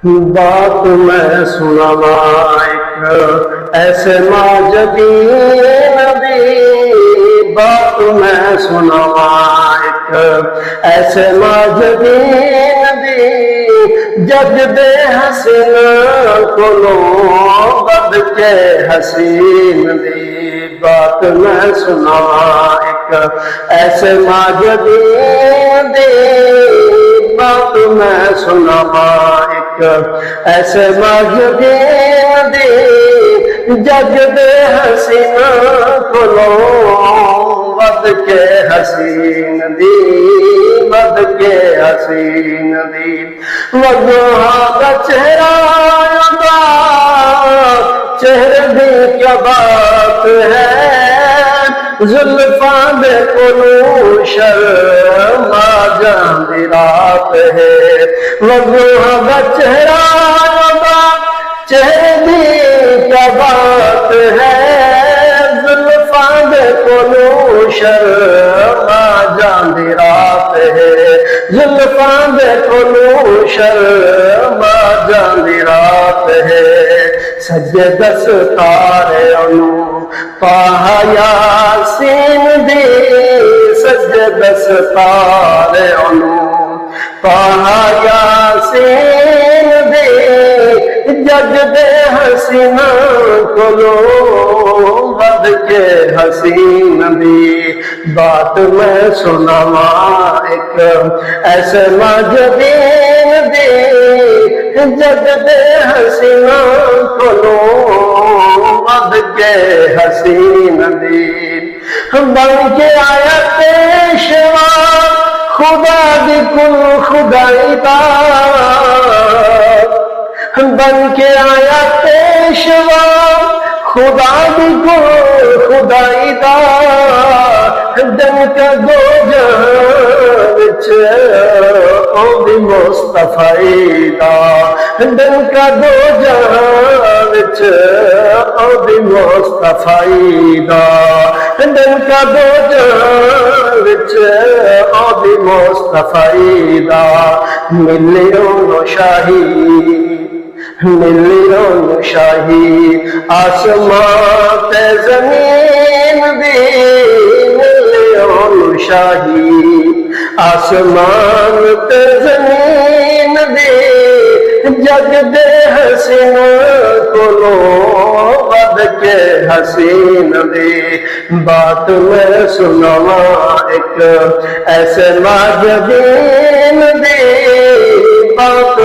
बात मैं सुनावा एक ऐसे माजदी नबी, बात मैं सुनावा एक ऐसे माजदी नबी, जग दे हसीन कोलो बद के हसीन दी। बात मैं सुनावा एक ऐसे माजदी नबी, बात मैं सुनावा एक ऐसे माजदी नबी, जग दे हसीन कोलो बद के हसीन दी, बद के हसीन दी। वजोहा का चेहरा चेहरे की क्या बात है, जुल्फा दे कोलू शर्मा जांदी रात है। वजोहा का चेहरा चेहरे की क्या बात है, जुल्फा दे कोलू शर्मा जांदी रात है। जुल्फा दे कोलू शर्मा जांदी रात है। सजे दस्तारे अनु पाहा यासीन दी, सजे दस्तारे अनु पाहा यासीन दी, जग दे हसीन कोलो बद के हसीन दी। बात मैं सुनावा एक ऐसे माजदीन दी, जग दे हसीन कोलो बद के हसीन दी। बन के आया पेशवा खुदा दी कुल खुदाई दा, बन के आया पेशवा खुदा दी कुल खुदाई दा। दन का दो विच ओदी मुस्तफाई दा, दन का दो विच ओदी मुस्तफाई दा, दन का दो विच ओदी मुस्तफाई दा। मिलियों शाही मिलियों शाही आसमां ते ज़मीन दी, मिलियों शाही आसमान ते ज़मीन दी, जग दे हसीन कोलो बद के हसीन दी। बात मैं सुनावा एक ऐसे माजदीन दी, बात